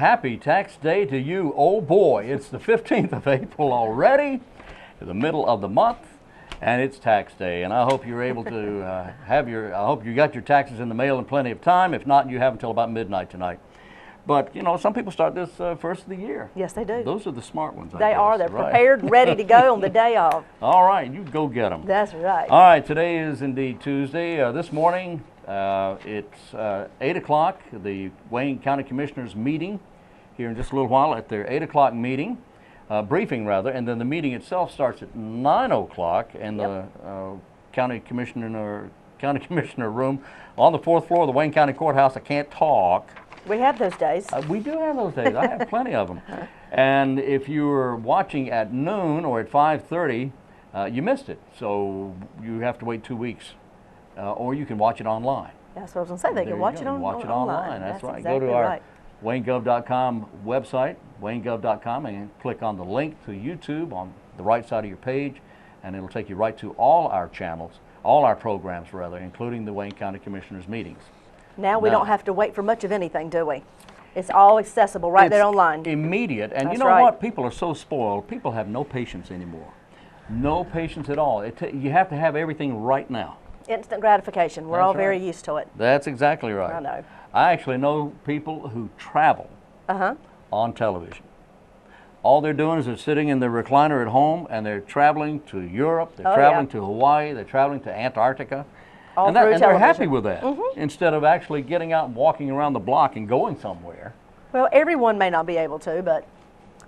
happy tax day to you. Oh boy, it's the 15th of April already, the middle of the month, and it's tax day. And I hope you're able to I hope you got your taxes in the mail in plenty of time. If not, you have until about midnight tonight. But, you know, some people start this first of the year. Yes, they do. Those are the smart ones, They are. They're prepared and ready to go on the day of. All right, you go get them. That's right. All right, today is indeed Tuesday. This morning, it's 8 o'clock, the Wayne County Commissioners meeting here in just a little while at their 8 o'clock meeting, briefing rather, and then the meeting itself starts at 9 o'clock in the county commissioner room on the 4th floor of the Wayne County Courthouse. I can't talk. We have those days. We do have those days. I have plenty of them. And if you were watching at noon or at 5:30, you missed it. So you have to wait 2 weeks. Or you can watch it online. That's what I was going to say. They can watch it online. That's right. Exactly Go to our WayneGov.com website, WayneGov.com, and click on the link to YouTube on the right side of your page, and it'll take you right to all our channels, all our programs rather, including the Wayne County Commissioners meetings. Now we don't have to wait for much of anything, do we? It's all accessible right there online. Immediate. And That's you know right. what? People are so spoiled. People have no patience anymore. No patience at all. You have to have everything right now. Instant gratification. We're all very used to it. That's exactly right. I know. I actually know people who travel on television. All they're doing is they're sitting in their recliner at home, and they're traveling to Europe, they're traveling to Hawaii, they're traveling to Antarctica. And they're happy with that, instead of actually getting out and walking around the block and going somewhere. Well, everyone may not be able to, but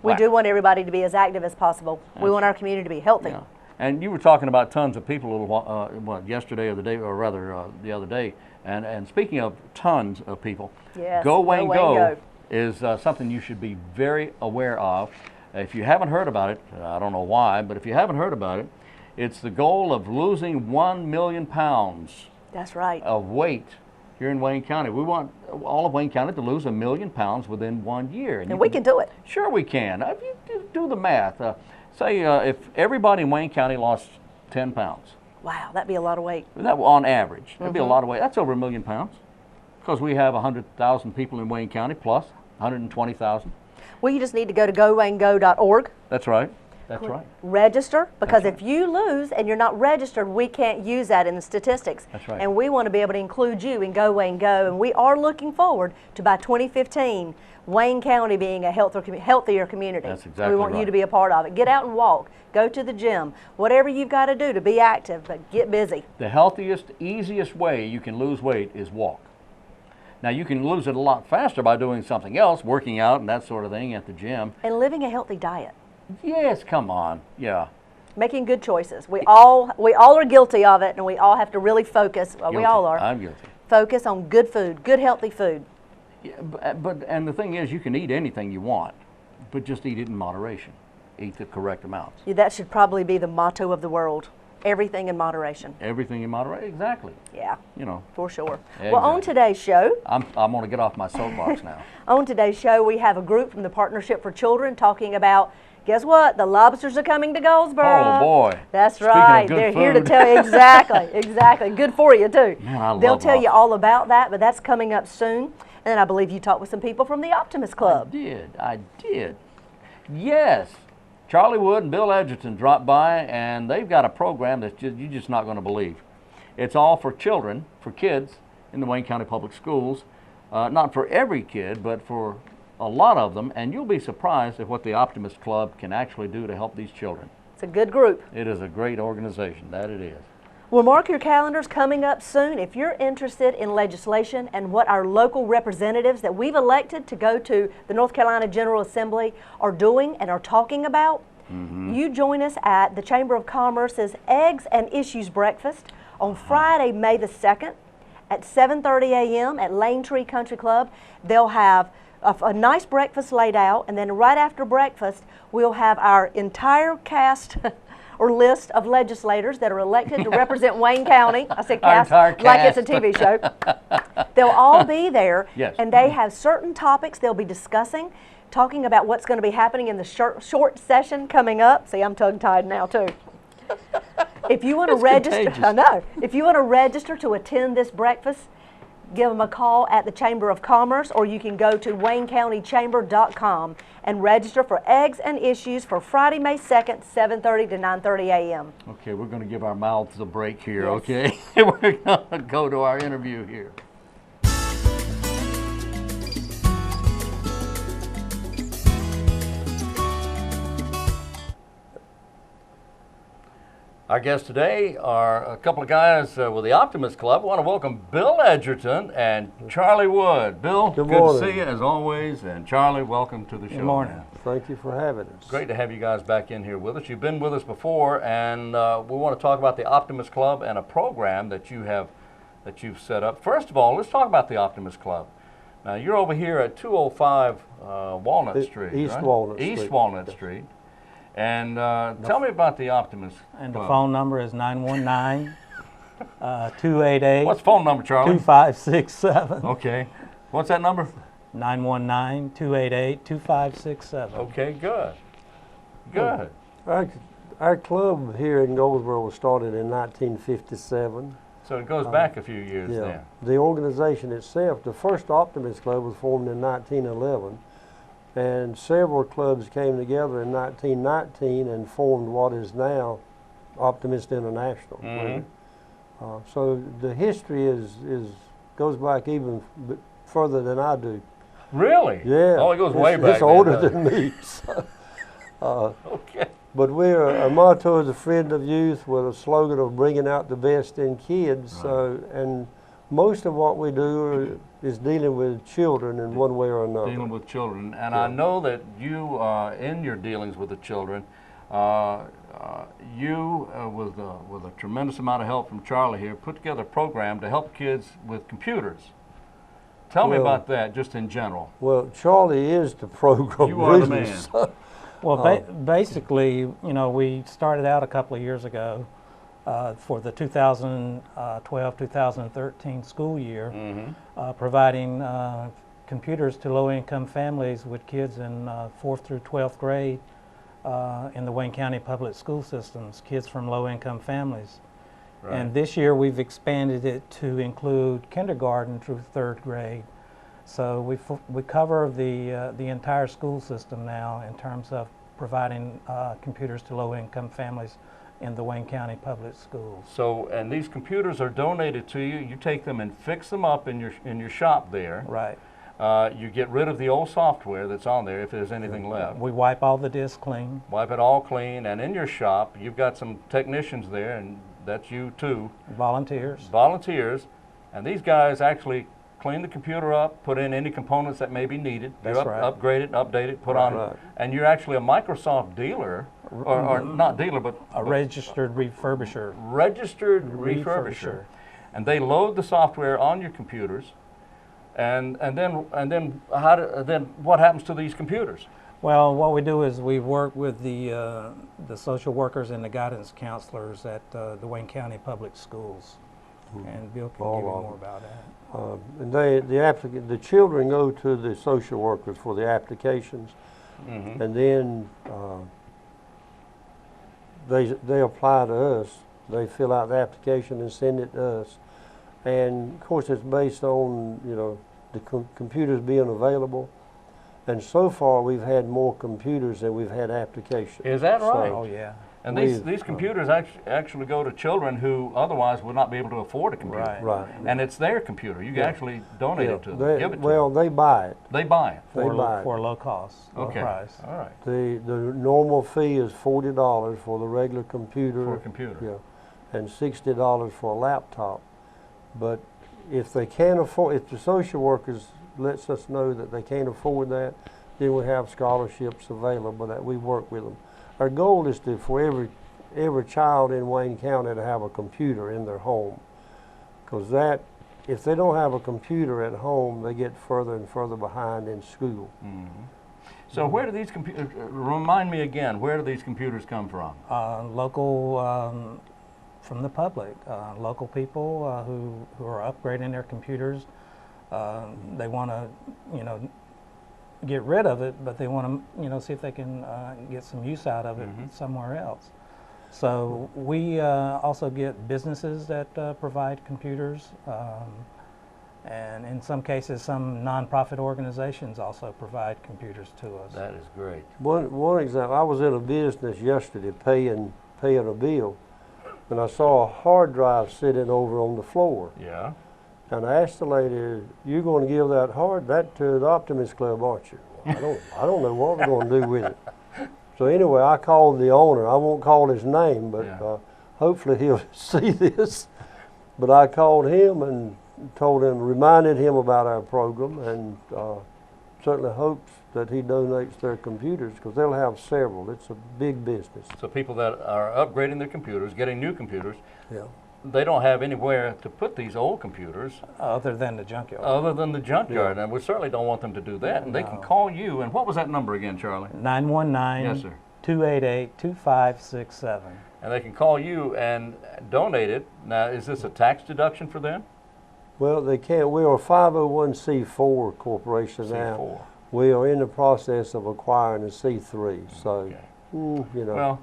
we do want everybody to be as active as possible. We want our community to be healthy. Yeah. And you were talking about tons of people a little while, yesterday or the day, or rather the other day. And speaking of tons of people, Go Wayne Go is something you should be very aware of. If you haven't heard about it, I don't know why, but if you haven't heard about it, it's the goal of losing 1 million pounds. That's right. Of weight here in Wayne County. We want all of Wayne County to lose 1 million pounds within 1 year. And we can do it. Sure we can. If you do the math, say if everybody in Wayne County lost 10 pounds. Wow, that'd be a lot of weight. That on average. That'd be a lot of weight. That's over 1 million pounds. Because we have 100,000 people in Wayne County plus 120,000. Well, you just need to go to gowaynego.org. That's right. That's right. Register, because if you lose and you're not registered, we can't use that in the statistics. That's right. And we want to be able to include you in Go Wayne Go, and we are looking forward to, by 2015, Wayne County being a healthier community. That's exactly We want you to be a part of it. Get out and walk. Go to the gym. Whatever you've got to do to be active, but get busy. The healthiest, easiest way you can lose weight is walk. Now, you can lose it a lot faster by doing something else, working out and that sort of thing at the gym. And living a healthy diet. Yes, come on. Yeah. Making good choices. We all are guilty of it, and we all have to really focus. Well, we all are. I'm guilty. Focus on good food, good healthy food. Yeah, and the thing is, you can eat anything you want, but just eat it in moderation. Eat the correct amounts. Yeah, that should probably be the motto of the world. Everything in moderation. Everything in moderation, exactly. Yeah. You know. For sure. Exactly. Well, on today's show. I'm going to get off my soapbox now. On today's show, we have a group from the Partnership for Children talking about, guess what? The lobsters are coming to Goldsboro. Oh, boy. That's right. They're here to tell you exactly. Good for you, too. Man, They'll tell you all about that, but that's coming up soon. And I believe you talked with some people from the Optimist Club. I did. Yes. Charlie Wood and Bill Edgerton dropped by, and they've got a program that you're just not going to believe. It's all for children, for kids in the Wayne County Public Schools. Not for every kid, but for a lot of them, and you'll be surprised at what the Optimist Club can actually do to help these children. It's a good group. It is a great organization, that it is. Well, mark your calendars coming up soon. If you're interested in legislation and what our local representatives that we've elected to go to the North Carolina General Assembly are doing and are talking about, you join us at the Chamber of Commerce's Eggs and Issues Breakfast on Friday, May the 2nd at 7:30 a.m. at Lane Tree Country Club. They'll have a nice breakfast laid out, and then right after breakfast, we'll have our entire cast or list of legislators that are elected to represent Wayne County. I said cast like it's a TV show. They'll all be there, and they have certain topics they'll be discussing, talking about what's going to be happening in the short session coming up. See, I'm tongue-tied now, too. If you want to register, I know. If you want to register to attend this breakfast, give them a call at the Chamber of Commerce, or you can go to waynecountychamber.com and register for Eggs and Issues for Friday, May 2nd, 7:30 to 9:30 a.m. Okay, we're going to give our mouths a break here, Yes. okay? We're going to go to our interview here. Our guests today are a couple of guys with the Optimist Club. I want to welcome Bill Edgerton and Charlie Wood. Bill, good to morning. see you as always, and Charlie, welcome to the show. Good morning. man. Thank you for having us. Great to have you guys back in here with us. You've been with us before, and we want to talk about the Optimist Club and a program that you've set up. First of all, let's talk about the Optimist Club. Now, you're over here at 205 Walnut Street, East right? Walnut East Street. Walnut Street. And tell me about the Optimist And the Club. phone number is 919-288-2567. What's the phone number, Charlie? Okay. What's that number? 919-288-2567. Okay, good. Good. Our club here in Goldsboro was started in 1957. So it goes back a few years Yeah. then. The organization itself, the first Optimist Club was formed in 1911, and several clubs came together in 1919 and formed what is now Optimist International. Mhm. So the history goes back even further than I do. Really? Yeah. Oh, it goes way back. It's then, older doesn't than me. So, it? Okay. but our motto is a friend of youth with a slogan of bringing out the best in kids. Right. So, and most of what we do is dealing with children in one way or another. Dealing with children. And Yeah. I know that you, in your dealings with the children, you, with a tremendous amount of help from Charlie here, put together a program to help kids with computers. Tell me Well- about that, just in general. Well, Charlie is the program. You are the really, man. so- Well, basically, we started out a couple of years ago for the 2012-2013 school year, providing computers to low-income families with kids in 4th through 12th grade in the Wayne County public school systems, kids from low-income families. Right. And this year we've expanded it to include kindergarten through 3rd grade. So we cover the entire school system now in terms of providing computers to low-income families in the Wayne County public schools. So, and these computers are donated to you. You take them and fix them up in your shop there. Right. You get rid of the old software that's on there if there's anything left. We wipe all the discs clean. Wipe it all clean, and in your shop, you've got some technicians there, and that's you too, Volunteers. volunteers, and these guys actually clean the computer up, put in any components that may be needed. That's you right. Upgrade it, update it, put on, Right. and you're actually a Microsoft dealer, or not dealer, but A registered refurbisher. registered refurbisher. And they load the software on your computers, and then what happens to these computers? Well, what we do is we work with the social workers and the guidance counselors at the Wayne County Public Schools. And Bill can All give you of more them. about that. And the children go to the social workers for the applications, and then they apply to us. They fill out the application and send it to us. And of course, it's based on the computers being available. And so far, we've had more computers than we've had applications. Is that right? Oh, yeah. And We've, these computers actually go to children who otherwise would not be able to afford a computer. Right. Right. And it's their computer. You can actually donate it to them, They- give it to well, them. they buy it. They buy it. They buy it. For low cost, low Okay. price. All right. The normal fee is $40 for the regular computer. For a computer. Yeah, and $60 for a laptop. But if they can't afford, if the social workers lets us know that they can't afford that, then we have scholarships available that we work with them. Our goal is for every child in Wayne County to have a computer in their home, because if they don't have a computer at home, they get further and further behind in school. So where do these computers, remind me again, where do these computers come from? Local, from the public, local people who are upgrading their computers. They want to, get rid of it, but they want to, see if they can get some use out of it somewhere else. So we also get businesses that provide computers, And in some cases, some nonprofit organizations also provide computers to us. That is great. One example, I was in a business yesterday paying a bill, and I saw a hard drive sitting over on the floor. Yeah. And I asked the lady, "You're going to give that to the Optimist Club, aren't you?" I don't know what we're going to do with it. So anyway, I called the owner. I won't call his name, but Yeah. hopefully he'll see this. But I called him and reminded him about our program, and certainly hopes that he donates their computers, because they'll have several. It's a big business. So people that are upgrading their computers, getting new computers, Yeah. they don't have anywhere to put these old computers Other than the junkyard. other than the junkyard, Yeah. and we certainly don't want them to do that. And they can No. call you. And what was that number again, Charlie? 919 Yes, sir. 288 2567. And they can call you and donate it. Now, is this a tax deduction for them? Well, they can't. We're a 501c4 corporation now. C4. We are in the process of acquiring a C3. So, Okay. you know, Well,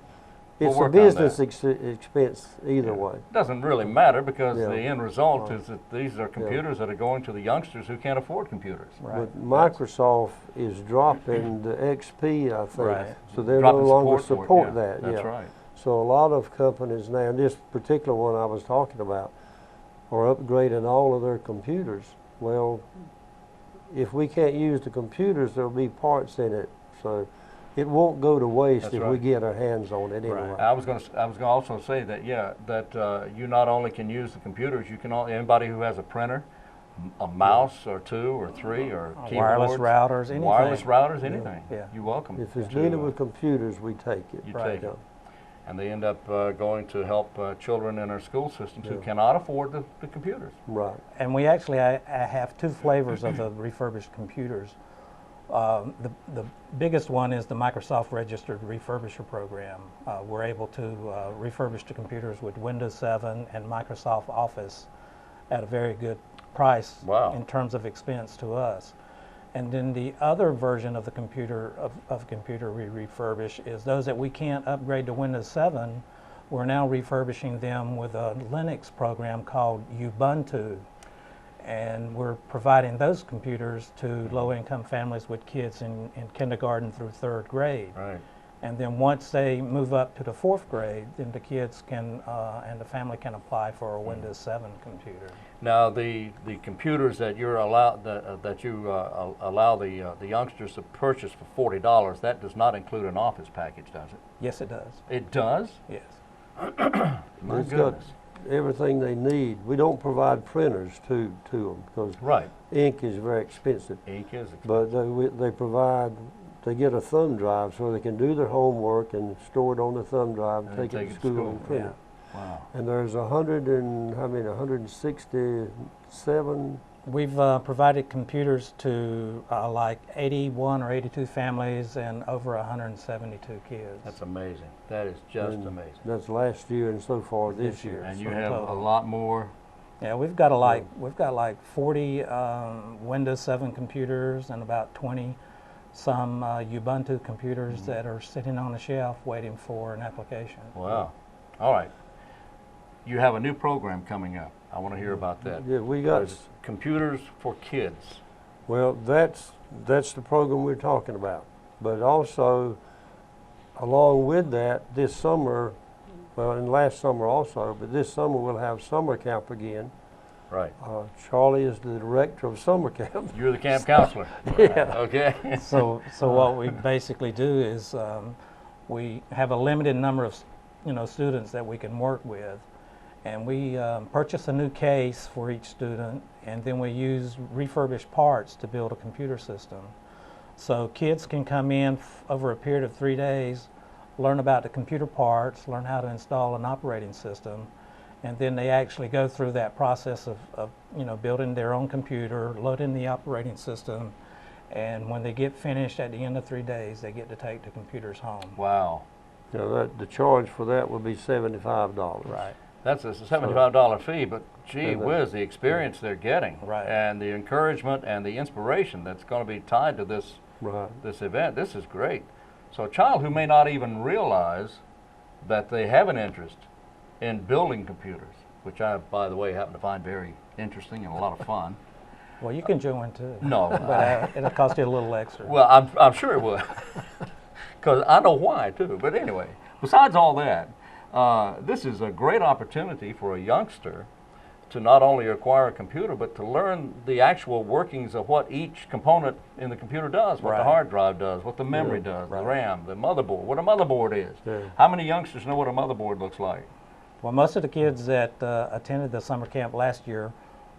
it's we'll a work on business expense either yeah. way. It doesn't really matter, because Yeah. the end result Right. is that these are computers that are going to the youngsters who can't afford computers. Right. But Microsoft is dropping the XP, I think. Right. So they're Dropping no longer for it, support yeah. that. That's yeah. right. So a lot of companies now, this particular one I was talking about, are upgrading all of their computers. Well, if we can't use the computers, there'll be parts in it. So it won't go to waste That's if we right. get our hands on it anyway. I was going to also say that, yeah, that you not only can use the computers, you can anybody who has a printer, a mouse or two or three or Wireless keyboards, routers, anything. wireless routers, anything. Yeah. You're welcome. If it's to, dealing with computers, we take it. you Right. take Yeah. it. And they end up going to help children in our school systems who Yeah. cannot afford the computers. Right. And we actually I have two flavors of the refurbished computers. The biggest one is the Microsoft Registered Refurbisher Program. We're able to refurbish the computers with Windows 7 and Microsoft Office at a very good price Wow. in terms of expense to us. And then the other version of the computer we refurbish is those that we can't upgrade to Windows 7. We're now refurbishing them with a Linux program called Ubuntu, and we're providing those computers to low-income families with kids in kindergarten through third grade. Right. And then once they move up to the fourth grade, then the kids can and the family can apply for a Windows 7 computer. Now, the computers that you're allowed that you allow the youngsters to purchase for $40, that does not include an Office package, does it? Yes, it does. It does. Yes. My It's got goodness. everything they need. We don't provide printers to them because Right. ink is very expensive. Ink is. But they get a thumb drive so they can do their homework and store it on the thumb drive and take it to school and print Yeah. it. Wow. And there's 167. We've provided computers to like 81 or 82 families and over 172 kids. That's amazing. That is just and amazing. That's last year and so far this year. And you So have a total. lot more. Yeah, we've got like 40 Windows 7 computers and about 20 some Ubuntu computers that are sitting on the shelf waiting for an application. Wow. All right. You have a new program coming up. I want to hear about that. Yeah, we got. There's computers for kids. Well, that's the program we're talking about. But also, along with that, this summer, well, and last summer also, but this summer we'll have summer camp again. Right. Charlie is the director of summer camp. You're the camp counselor. Yeah. Okay. So what we basically do is we have a limited number of students that we can work with, and we purchase a new case for each student, and then we use refurbished parts to build a computer system. So kids can come in over a period of 3 days, learn about the computer parts, learn how to install an operating system, and then they actually go through that process of building their own computer, loading the operating system, and when they get finished at the end of 3 days, they get to take the computers home. Wow. The charge for that will be $75. Right. That's a $75 fee, but gee And, whiz, the experience they're getting, Right. and the encouragement and the inspiration that's going to be tied to this Right. event. This is great. So a child who may not even realize that they have an interest in building computers, which I, by the way, happen to find very interesting and a lot of fun, Well, you can join too. No. But it'll cost you a little extra. Well, I'm sure it would, because I know why too. But anyway, besides all that, this is a great opportunity for a youngster to not only acquire a computer, but to learn the actual workings of what each component in the computer does, what the Right. hard drive does, what the memory does, the Right. RAM, the motherboard, what a motherboard is. Yeah. How many youngsters know what a motherboard looks like? Well, most of the kids that attended the summer camp last year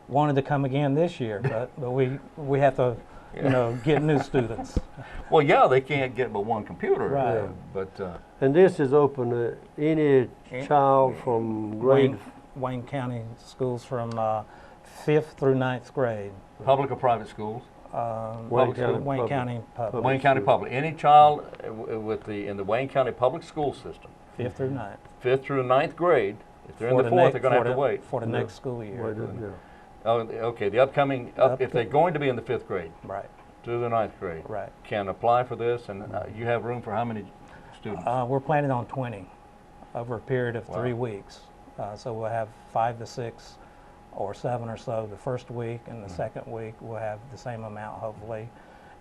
wanted to come again this year, but we have to, get new students. Well, yeah, they can't get but one computer. Right. But And this is open to any child from grade. Wayne County schools from 5th through 9th grade. public or private schools? Wayne County Wayne Public. County Public. Wayne County Public. Any child in the Wayne County Public School System, 5th through 9th. 5th through 9th grade, if they're in For the the 4th, next- they're going to have for to the- wait. For the next school year. Wait, yeah. Oh, okay, the upcoming, if they're going to be in the 5th grade Right, to the 9th grade, right. can apply for this, and you have room for how many students? We're planning on 20 over a period of Wow. 3 weeks. So we'll have 5 to 6 or 7 or so the first week, and the second week we'll have the same amount hopefully.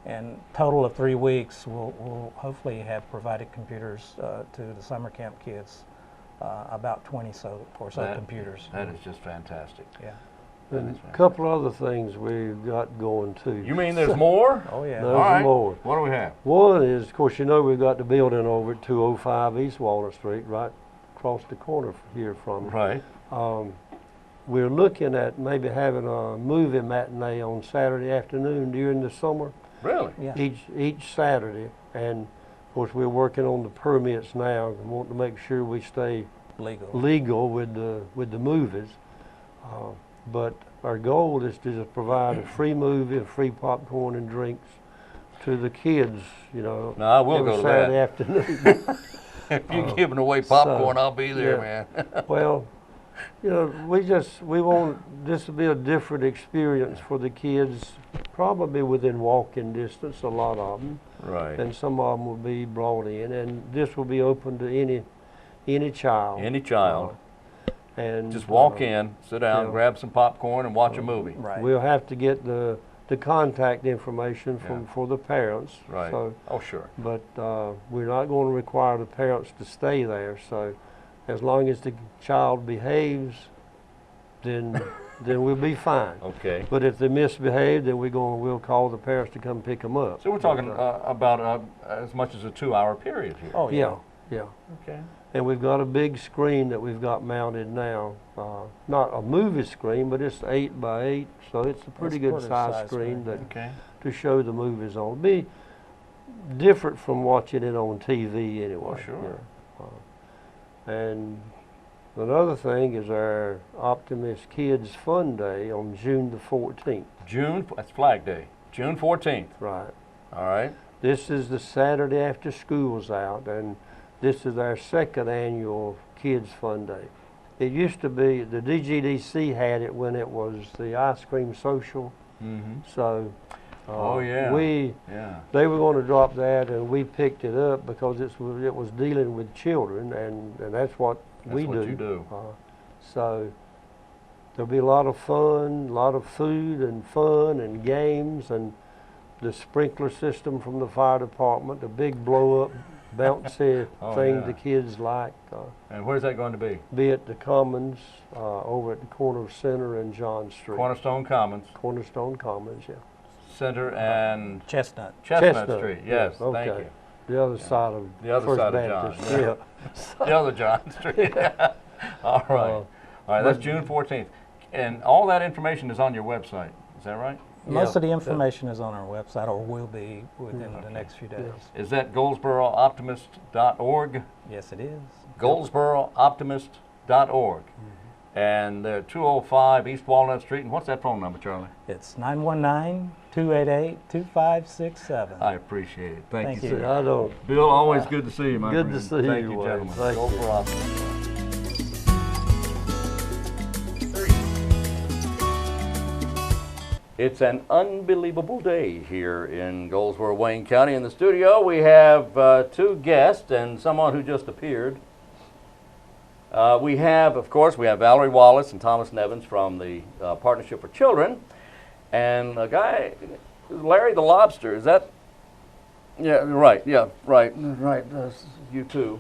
And total of 3 weeks, we'll hopefully have provided computers to the summer camp kids, about 20 or so That- computers. That is just fantastic. Yeah. That And is a fantastic. couple other things we've got going too. You mean there's more? Oh yeah. No. All right. more. What do we have? One is, of course, we've got the building over at 205 East Wallace Street, right across the corner here from it. Right. We're looking at maybe having a movie matinee on Saturday afternoon during the summer, Really? Yeah. each Saturday. And of course, we're working on the permits now and want to make sure we stay Legal. legal with the movies. But our goal is to just provide a free movie, and free popcorn and drinks to the kids, No, I will every go to Saturday that. afternoon. If you're giving away popcorn, so, I'll be there, yeah. man. Well, we want this to be a different experience for the kids, probably within walking distance, a lot of them, Right. and some of them will be brought in, and this will be open to any child. Any child. And Just walk in, sit down, yeah. grab some popcorn, and watch a movie. Right. We'll have to get the contact information Yeah. for the parents. Right. So, Oh, sure. but we're not going to require the parents to stay there. So, as long as the child behaves, then we'll be fine. Okay. But if they misbehave, then we'll call the parents to come pick them up. So we're talking But, about as much as a 2-hour period here. Oh yeah, yeah. Okay. And we've got a big screen that we've got mounted now. Not a movie screen, but it's 8 by 8, so it's a pretty It's good pretty size size screen screen, that Okay. to show the movies on. Be different from watching it on TV anyway. Oh, sure. And another thing is our Optimist Kids Fun Day on June the 14th. That's Flag Day. June 14th. Right. All right. This is the Saturday after school's out, and this is our second annual Kids Fun Day. It used to be, the DGDC had it when it was the ice cream social. Mm-hmm. So Oh, yeah. Yeah. they were going to drop that, and we picked it up because it was dealing with children, and that's what we That's do. what you do. So there'll be a lot of fun, a lot of food and fun and games, and the sprinkler system from the fire department, the big blow-up bouncy Oh, thing yeah. the kids like. And where's that going to be? Be at the Commons over at the corner of Center and John Street. Cornerstone Commons, Cornerstone Commons, yeah. Center and Chestnut. Chestnut Street. Yes, yeah, thank okay. you. The other side of The other First side of John, Baptist, yeah. The other John Street. All right. All right, that's but- June 14th. And all that information is on your website. Is that right? Most Yeah. of the information is on our website, or will be within the next few days. Is that GoldsboroOptimist.org? Yes, it is. GoldsboroOptimist.org. And 205 East Walnut Street. And what's that phone number, Charlie? It's 919-288-2567. I appreciate it. Thank Thank you, you. sir. I don't. Bill, always good to see you, my Good friend. to see Thank you, you, Wayne. gentlemen. Thank Gold you. for Optimist. It's an unbelievable day here in Goldsboro, Wayne County. In the studio, we have two guests and someone who just appeared. Of course, we have Valerie Wallace and Thomas Nevins from the Partnership for Children. And a guy, Larry the Lobster, is that? Yeah, right, right. You too.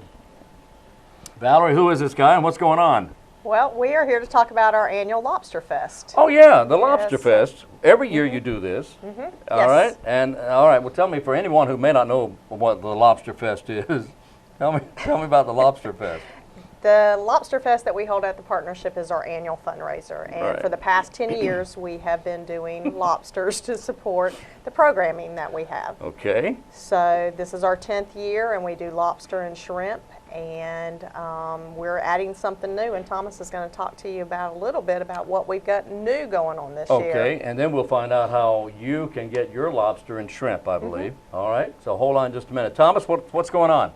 Valerie, who is this guy and what's going on? Well, we are here to talk about our annual Lobster Fest. Oh yeah, the Lobster Yes. Fest. Every year you do this. All Yes. right, and all right. Well, tell me, for anyone who may not know what the Lobster Fest is, tell me about the Lobster Fest. The Lobster Fest that we hold at the partnership is our annual fundraiser. And Right. for the past 10 years, we have been doing lobsters to support the programming that we have. Okay. So this is our 10th year, and we do lobster and shrimp. And we're adding something new, and Thomas is going to talk to you about a little bit about what we've got new going on this year. Okay, and then we'll find out how you can get your lobster and shrimp, I believe. All right, so hold on just a minute. Thomas, what's going on?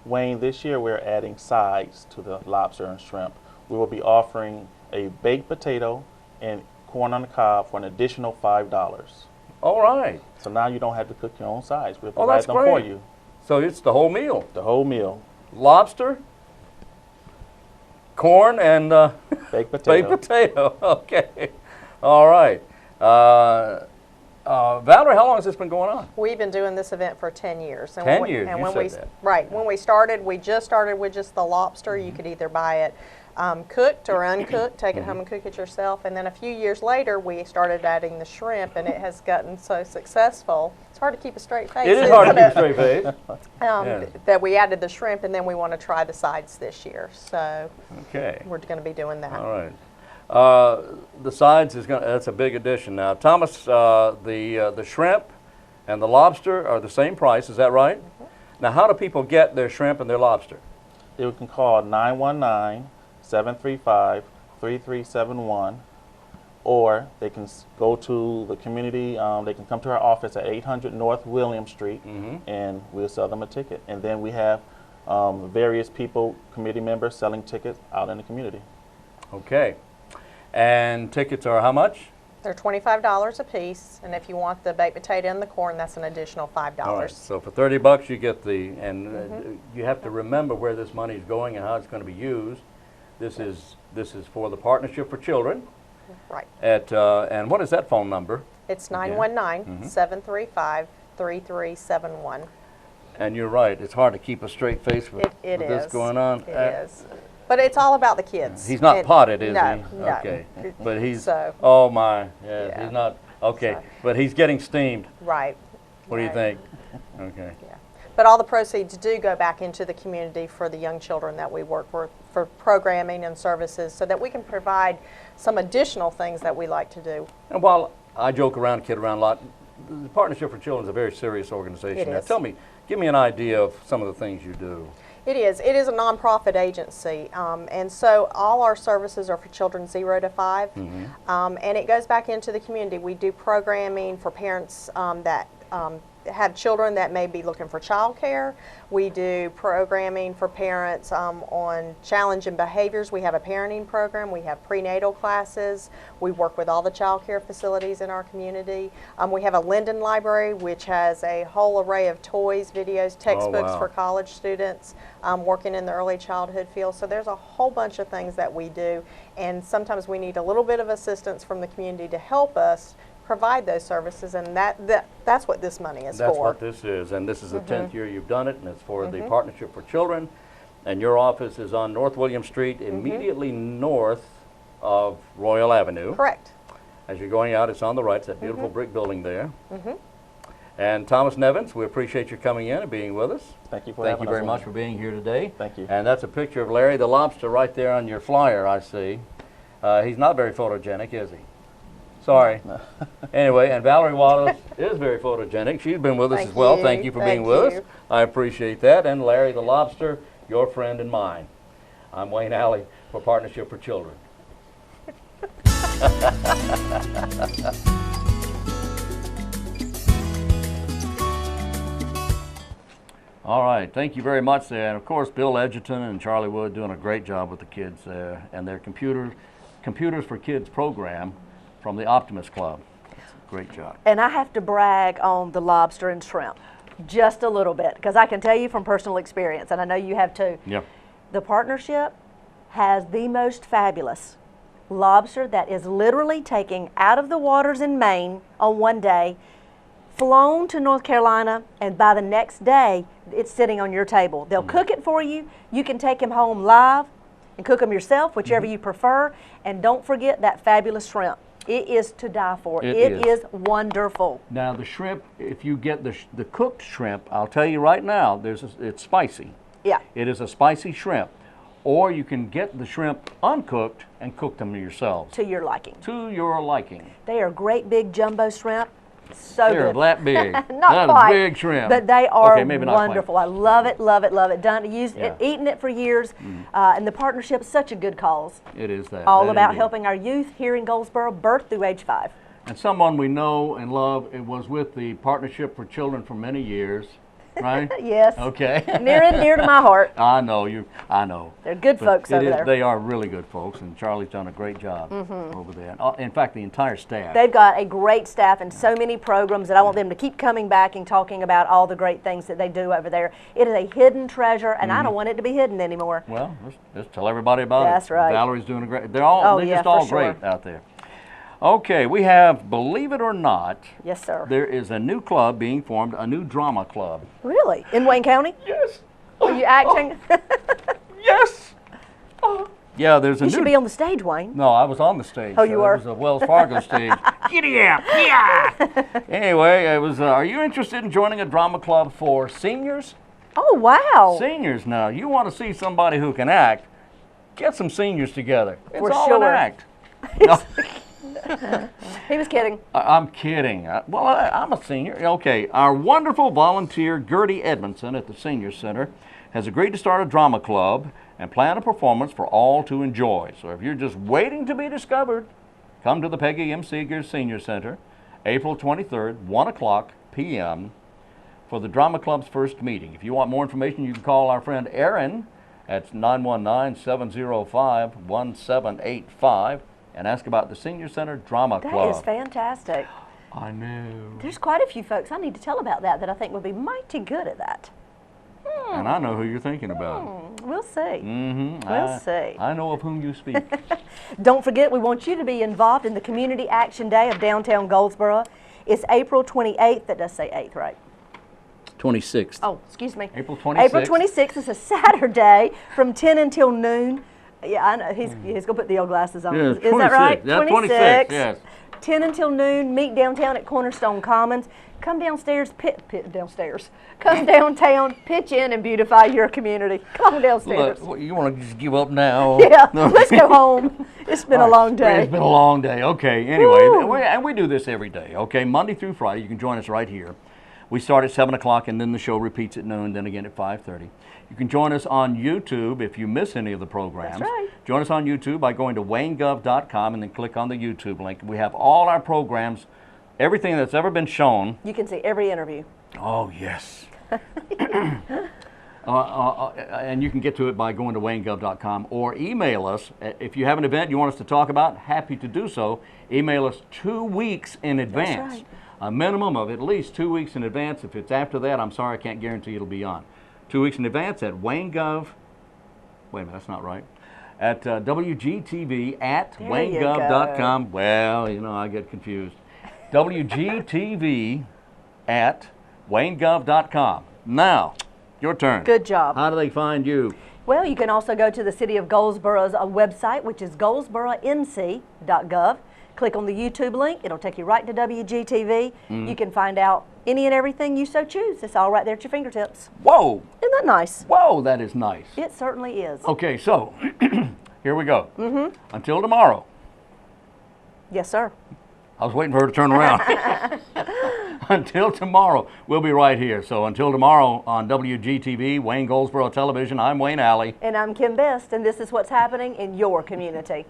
Wayne, this year we're adding sides to the lobster and shrimp. We will be offering a baked potato and corn on the cob for an additional $5. All right. So now you don't have to cook your own sides. We'll Oh, provide that's them for great. you. So it's the whole meal. The whole meal. Lobster, corn, and Baked potato. baked potato. Okay. All right. Valerie, how long has this been going on? We've been doing this event for 10 years. 10 years, And you when said we, that. Right. When we started, we just started with just the lobster. You could either buy it cooked or uncooked, take it home and cook it yourself. And then a few years later, we started adding the shrimp, and it has gotten so successful. It's hard to keep a straight face. It is isn't hard to keep a it? straight face. Yeah. That we added the shrimp, and then we want to try the sides this year. So Okay. we're going to be doing that. All right. The sides is going. That's a big addition. Now, Thomas, the shrimp and the lobster are the same price. Is that right? Now, how do people get their shrimp and their lobster? You can call 919-735-3371, or they can go to the community. They can come to our office at 800 North William Street, and we'll sell them a ticket. And then we have various people, committee members, selling tickets out in the community. Okay. And tickets are how much? They're $25 a piece, and if you want the baked potato and the corn, that's an additional $5. All right. So for $30, you get the, and you have to remember where this money is going and how it's going to be used. This is for the Partnership for Children. Right. At and what is that phone number? It's Again? 919-735-3371. And you're right. It's hard to keep a straight face with, It with is. this going on. It is. But it's all about the kids. He's not potted, is no, he? No. Okay. But he's. So. Oh my. Yeah. Yeah. He's not. Okay. So. But he's getting steamed. Right. What do you Right. think? Okay. Yeah. But all the proceeds do go back into the community for the young children that we work with for programming and services, so that we can provide some additional things that we like to do. And while I joke around, kid around a lot, the Partnership for Children is a very serious organization. It Now, is. tell me, give me an idea of some of the things you do. It is. It is a nonprofit agency, and so all our services are for children 0 to 5, and it goes back into the community. We do programming for parents that have children that may be looking for childcare. We do programming for parents on challenging behaviors. We have a parenting program. We have prenatal classes. We work with all the child care facilities in our community. We have a Linden library, which has a whole array of toys, videos, textbooks wow. for college students working in the early childhood field. So there's a whole bunch of things that we do, and sometimes we need a little bit of assistance from the community to help us provide those services, and that's what this money is That's for. what this is, and this is the 10th year you've done it, and it's for the Partnership for Children, and your office is on North William Street, immediately north of Royal Avenue. Correct. As you're going out, it's on the right, it's that beautiful brick building there. And Thomas Nevins, we appreciate you coming in and being with us. Thank you for Thank having you very us, much Wayne. for being here today. Thank you. And that's a picture of Larry the Lobster right there on your flyer, I see. He's not very photogenic, is he? Sorry. Anyway, and Valerie Wallace is very photogenic. She's been with us Thank as well. you. Thank you for being Thank with us. you. I appreciate that. And Larry the Lobster, your friend and mine. I'm Wayne Alley for Partnership for Children. All right, thank you very much there. And of course, Bill Edgerton and Charlie Wood doing a great job with the kids there and their Computers for Kids program from the Optimist Club. Great job. And I have to brag on the lobster and shrimp just a little bit, because I can tell you from personal experience, and I know you have too. Yep. The partnership has the most fabulous lobster that is literally taken out of the waters in Maine on one day, flown to North Carolina, and by the next day, it's sitting on your table. They'll cook it for you. You can take them home live and cook them yourself, whichever you prefer. And don't forget that fabulous shrimp. It is to die for. It is wonderful. Now the shrimp, if you get the cooked shrimp, I'll tell you right now, it's spicy. Yeah. It is a spicy shrimp. Or you can get the shrimp uncooked and cook them yourselves. To your liking. To your liking. They are great big jumbo shrimp. So They're good. that big. Not That is quite, big shrimp. but they are Okay, maybe not quite. wonderful. I love it, love it, love it. Yeah. Eaten it for years, and the partnership's such a good cause. It is that. All that about indeed. helping our youth here in Goldsboro birth through age 5. And someone we know and love, it was with the Partnership for Children for many years, right? Yes. Okay. Near and dear to my heart. I know. They're good But folks it over is- there. They are really good folks, and Charlie's done a great job over there. In fact, the entire staff. They've got a great staff and so many programs that I want them to keep coming back and talking about all the great things that they do over there. It is a hidden treasure, and I don't want it to be hidden anymore. Well, let's tell everybody about it. That's right. Valerie's doing a great. They're yeah, just for all sure. great out there. Okay, we have, believe it or not, Yes, sir. there is a new club being formed, a new drama club. Really? In Wayne County? Yes. Are you acting? Yes. Yeah, there's a You new. should be on the stage, Wayne. No, I was on the stage. Oh, you were? It was a Wells Fargo stage. Giddy up, yeah. Anyway, it was. Are you interested in joining a drama club for seniors? Oh, wow. Seniors now. You want to see somebody who can act? Get some seniors together. It's For all sure. an act. No, He was kidding. I'm kidding. I'm a senior. Okay, our wonderful volunteer Gertie Edmondson at the Senior Center has agreed to start a drama club and plan a performance for all to enjoy. So if you're just waiting to be discovered, come to the Peggy M. Seegers Senior Center, April 23rd, 1 o'clock p.m. for the drama club's first meeting. If you want more information, you can call our friend Aaron at 919-705-1785 and ask about the Senior Center Drama That Club. is fantastic. I know. There's quite a few folks I need to tell about that I think would be mighty good at that. And I know who you're thinking about. We'll see. Mm-hmm. We'll see. I know of whom you speak. Don't forget, we want you to be involved in the Community Action Day of downtown Goldsboro. It's April 28th. That does say 8th, right? 26th. Oh, excuse me. April 26th. April 26th is a Saturday from 10 until noon. Yeah, I know. He's going to put the old glasses on. Yeah, Is that right? 26. Yeah, 26, yes. 10 until noon. Meet downtown at Cornerstone Commons. Come downstairs, downstairs. Come downtown, pitch in, and beautify your community. Come on downstairs. Look, you want to just give up now? Yeah, No. let's go home. It's been a long day. It's been a long day. Okay, anyway, and we do this every day, okay? Monday through Friday, you can join us right here. We start at 7 o'clock, and then the show repeats at noon, then again at 5:30. You can join us on YouTube if you miss any of the programs. That's right. Join us on YouTube by going to waynegov.com and then click on the YouTube link. We have all our programs, everything that's ever been shown. You can see every interview. Oh, yes. And you can get to it by going to waynegov.com or email us. If you have an event you want us to talk about, happy to do so. Email us 2 weeks in advance. right. A minimum of at least 2 weeks in advance. If it's after that, I'm sorry, I can't guarantee it'll be on. 2 weeks in advance at waynegov. Wait a minute, that's not right. At WGTV at There you waynegov.com. Well, you know, I get confused. WGTV at waynegov.com. Now, your turn. Good job. How do they find you? Well, you can also go to the City of Goldsboro's website, which is goldsboronc.gov. Click on the YouTube link. It'll take you right to WGTV. You can find out any and everything you so choose. It's all right there at your fingertips. Whoa, Isn't that nice? whoa, that is nice. It certainly is. Okay, so here we go. Until tomorrow. Yes, sir. I was waiting for her to turn around. Until tomorrow, we'll be right here. So until tomorrow on WGTV, Wayne Goldsboro Television, I'm Wayne Alley. And I'm Kim Best, and this is what's happening in your community.